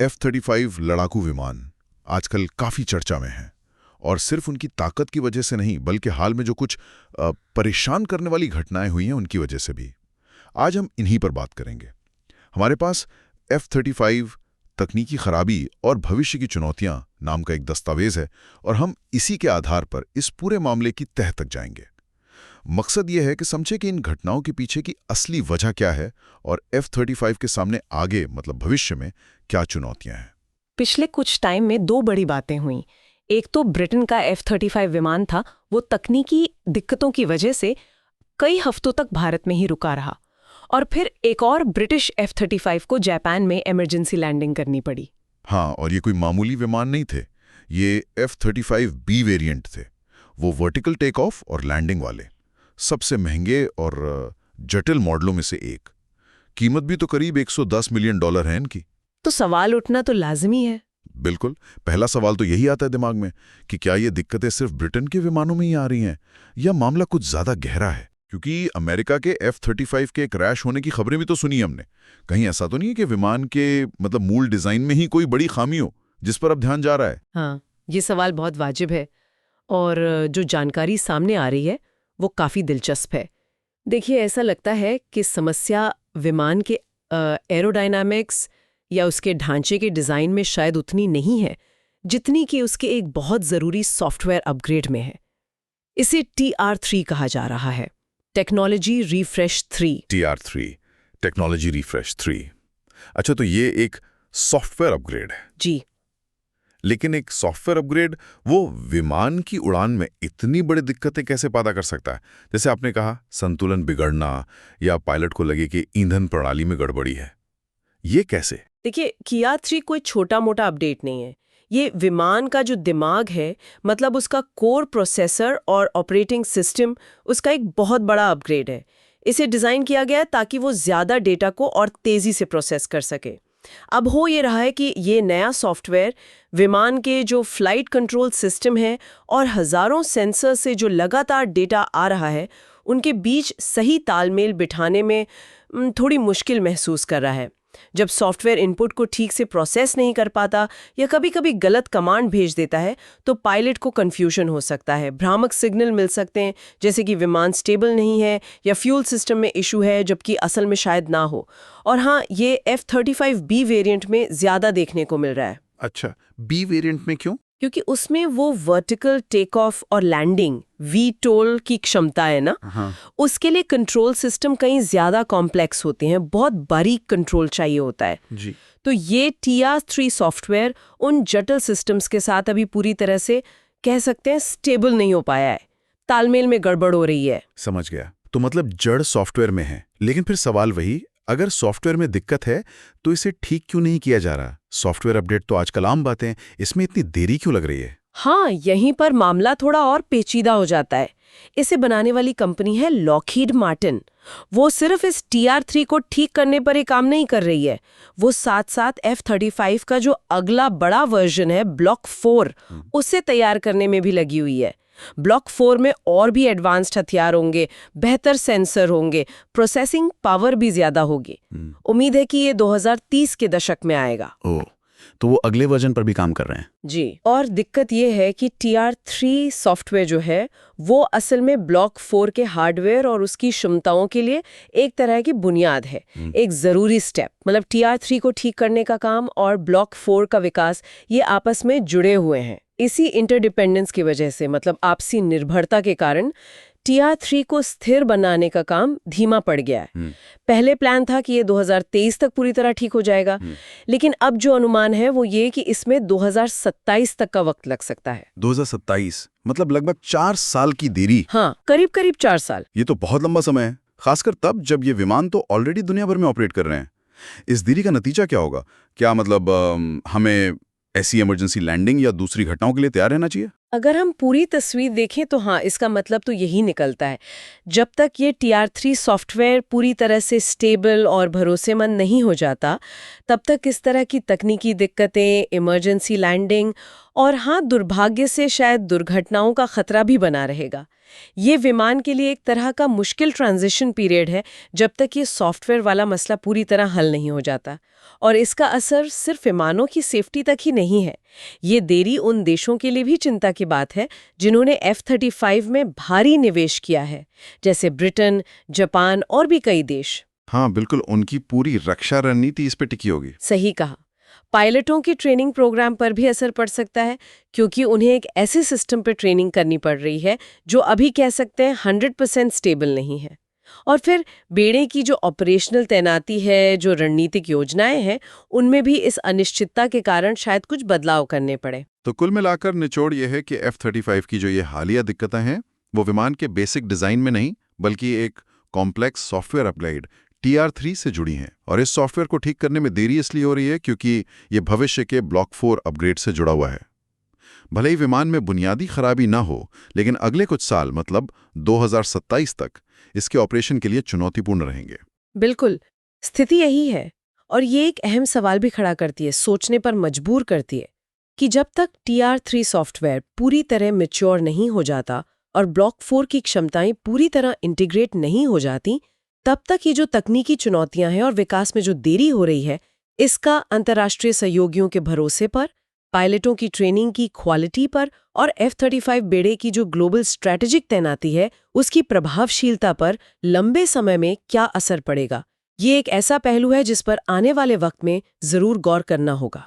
F-35 लड़ाकू विमान आजकल काफ़ी चर्चा में हैं और सिर्फ उनकी ताकत की वजह से नहीं बल्कि हाल में जो कुछ परेशान करने वाली घटनाएं हुई हैं उनकी वजह से भी। आज हम इन्हीं पर बात करेंगे। हमारे पास F-35 तकनीकी खराबी और भविष्य की चुनौतियां नाम का एक दस्तावेज है और हम इसी के आधार पर इस पूरे मामले की तह तक जाएंगे। मकसद यह है कि समझे कि इन घटनाओं के पीछे की असली वजह क्या है और F-35 के सामने आगे मतलब भविष्य में क्या चुनौतियां हैं। पिछले कुछ टाइम में दो बड़ी बातें हुई। एक तो ब्रिटेन का F-35 विमान था, वो तकनीकी दिक्कतों की वजह से कई हफ्तों तक भारत में ही रुका रहा, और फिर एक और ब्रिटिश F-35 को जापान में इमरजेंसी लैंडिंग करनी पड़ी। हाँ, और ये कोई मामूली विमान नहीं थे, ये F-35B वेरिएंट थे, वो वर्टिकल टेक ऑफ और लैंडिंग वाले सबसे महंगे और जटिल मॉडलों में से एक। कीमत भी तो करीब $110 मिलियन है इनकी। तो सवाल उठना तो लाजमी है। बिल्कुल, पहला सवाल तो यही आता है दिमाग में कि क्या ये दिक्कतें सिर्फ ब्रिटेन के विमानों में ही आ रही हैं या मामला कुछ ज्यादा गहरा है। क्योंकि अमेरिका के F-35 के क्रैश होने की खबरें भी तो सुनी हमने। कहीं ऐसा तो नहीं है कि विमान के मतलब मूल डिजाइन में ही कोई बड़ी खामी हो जिस पर अब ध्यान जा रहा है। हाँ, ये सवाल बहुत वाजिब है और जो जानकारी सामने आ रही है वो काफी दिलचस्प है। देखिए, ऐसा लगता है कि समस्या विमान के एरोडायनामिक्स या उसके ढांचे के डिजाइन में शायद उतनी नहीं है जितनी कि उसके एक बहुत जरूरी सॉफ्टवेयर अपग्रेड में है। इसे TR3 कहा जा रहा है, technology refresh 3। TR3, technology refresh 3। अच्छा, तो ये एक सॉफ्टवेयर अपग्रेड है। जी, लेकिन एक सॉफ्टवेयर अपग्रेड वो विमान की उड़ान में इतनी बड़ी दिक्कतें कैसे पैदा कर सकता है? जैसे आपने कहा, संतुलन बिगड़ना या पायलट को लगे कि ईंधन प्रणाली में गड़बड़ी है। ये कैसे? देखिए, TR3 कोई छोटा मोटा अपडेट नहीं है। ये विमान का जो दिमाग है, मतलब उसका कोर प्रोसेसर और ऑपरेटिंग सिस्टम, उसका एक बहुत बड़ा अपग्रेड है। इसे डिजाइन किया गया है ताकि वो ज्यादा डेटा को और तेजी से प्रोसेस कर सके। अब हो ये रहा है कि ये नया सॉफ्टवेयर विमान के जो फ्लाइट कंट्रोल सिस्टम है और हजारों सेंसर से जो लगातार डेटा आ रहा है, उनके बीच सही तालमेल बिठाने में थोड़ी मुश्किल महसूस कर रहा है। जब सॉफ्टवेयर इनपुट को ठीक से प्रोसेस नहीं कर पाता या कभी-कभी गलत कमांड भेज देता है, तो पायलट को कंफ्यूजन हो सकता है, भ्रामक सिग्नल मिल सकते हैं, जैसे कि विमान स्टेबल नहीं है या फ्यूल सिस्टम में इशू है, जबकि असल में शायद ना हो। और हाँ, ये F-35B वेरिएंट में ज्यादा देखने को मिल रहा है। अच्छा, बी वेरिएंट में क्यों? क्योंकि उसमें वो वर्टिकल टेक ऑफ और लैंडिंग VTOL की क्षमता है ना, उसके लिए कंट्रोल सिस्टम कहीं ज्यादा कॉम्प्लेक्स होते हैं, बहुत बारीक कंट्रोल चाहिए होता है जी। तो ये TR3 सॉफ्टवेयर उन जटिल सिस्टम्स के साथ अभी पूरी तरह से कह सकते हैं स्टेबल नहीं हो पाया है, तालमेल में गड़बड़ हो रही है। समझ गया। तो मतलब जड़ सॉफ्टवेयर में है, लेकिन फिर सवाल वही, अगर सॉफ्टवेयर में दिक्कत है तो इसे ठीक क्यों नहीं किया जा रहा? सॉफ्टवेयर अपडेट तो आजकल आम बात है, इसमें इतनी देरी क्यों लग रही है? हाँ, यहीं पर मामला थोड़ा और पेचीदा हो जाता है। इसे बनाने वाली कंपनी है लॉकहीड मार्टिन। वो सिर्फ इस TR3 को ठीक करने पर ही काम नहीं कर रही है, वो साथ साथ F-35 का जो अगला बड़ा वर्जन है ब्लॉक 4, उसे तैयार करने में भी लगी हुई है। ब्लॉक 4 में और भी एडवांस्ड हथियार होंगे, बेहतर सेंसर होंगे, प्रोसेसिंग पावर भी ज्यादा होगी। उम्मीद है कि ये 2030 के दशक में आएगा। ओह, तो वो अगले वर्जन पर भी काम कर रहे हैं। जी, और दिक्कत ये है कि TR3 सॉफ्टवेयर जो है वो असल में ब्लॉक 4 के हार्डवेयर और उसकी क्षमताओं के लिए एक तरह की बुनियाद है, एक जरूरी स्टेप। मतलब TR3 को ठीक करने का काम और ब्लॉक 4 का विकास, ये आपस में जुड़े हुए हैं। इसी इंटरडिपेंडेंस की वजह से, मतलब आपसी निर्भरता के कारण, TR3 को स्थिर बनाने का काम धीमा पड़ गया है। पहले प्लान था कि ये 2023 तक पूरी तरह ठीक हो जाएगा, लेकिन अब जो अनुमान है वो ये कि इसमें 2027 तक का वक्त लग सकता है। 2027 मतलब लगभग 4 साल की देरी। हाँ, करीब करीब 4 साल। ये तो बहुत लंबा समय है, खासकर तब जब ये विमान तो ऑलरेडी दुनिया भर में ऑपरेट कर रहे हैं। इस देरी का नतीजा क्या होगा? क्या मतलब हमें ऐसी इमरजेंसी लैंडिंग या दूसरी घटनाओं के लिए तैयार रहना चाहिए? अगर हम पूरी तस्वीर देखें तो हाँ, इसका मतलब तो यही निकलता है। जब तक ये TR3 सॉफ्टवेयर पूरी तरह से स्टेबल और भरोसेमंद नहीं हो जाता, तब तक इस तरह की तकनीकी दिक्कतें, इमरजेंसी लैंडिंग और हाँ, दुर्भाग्य से शायद दुर्घटनाओं का खतरा भी बना रहेगा। ये विमान के लिए एक तरह का मुश्किल ट्रांजिशन पीरियड है जब तक ये सॉफ्टवेयर वाला मसला पूरी तरह हल नहीं हो जाता। और इसका असर सिर्फ विमानों की सेफ्टी तक ही नहीं है। ये देरी उन देशों के लिए भी चिंता की बात है जिन्होंने F-35 में भारी निवेश किया है, जैसे ब्रिटेन, जापान और भी कई देश। हाँ बिल्कुल, उनकी पूरी रक्षा रणनीति इस पे टिकी होगी। सही कहा। पायलटों के ट्रेनिंग प्रोग्राम पर भी असर पड़ सकता है, क्योंकि उन्हें एक ऐसे सिस्टम पर ट्रेनिंग करनी पड़ रही है जो अभी कह सकते हैं 100% स्टेबल नहीं है। और फिर बेड़े की जो ऑपरेशनल तैनाती है, जो रणनीतिक योजनाएं हैं, उनमें भी इस अनिश्चितता के कारण शायद कुछ बदलाव करने पड़े। तो कुल मिलाकर निचोड़ यह है कि F-35 की जो ये हालिया दिक्कतें हैं वो विमान के बेसिक डिजाइन में नहीं बल्कि एक कॉम्प्लेक्स सॉफ्टवेयर अपग्रेड TR-3 से जुड़ी हैं। और इस सॉफ्टवेयर को ठीक करने में देरी इसलिए हो रही है क्योंकि ये भविष्य के ब्लॉक 4 अपग्रेड से जुड़ा हुआ है। भले ही विमान में बुनियादी खराबी ना हो, लेकिन अगले कुछ साल मतलब 2027 तक इसके ऑपरेशन के लिए चुनौतीपूर्ण रहेंगे। बिल्कुल, स्थिति यही है। और ये एक अहम सवाल भी खड़ा करती है, सोचने पर मजबूर करती है कि जब तक TR-3 सॉफ्टवेयर पूरी तरह मैच्योर नहीं हो जाता और ब्लॉक 4 की क्षमताएं पूरी तरह इंटीग्रेट नहीं हो जाती, तब तक ये जो तकनीकी चुनौतियां हैं और विकास में जो देरी हो रही है, इसका अंतर्राष्ट्रीय सहयोगियों के भरोसे पर, पायलटों की ट्रेनिंग की क्वालिटी पर और F-35 बेड़े की जो ग्लोबल स्ट्रैटेजिक तैनाती है, उसकी प्रभावशीलता पर लंबे समय में क्या असर पड़ेगा। ये एक ऐसा पहलू है जिस पर आने वाले वक्त में जरूर गौर करना होगा।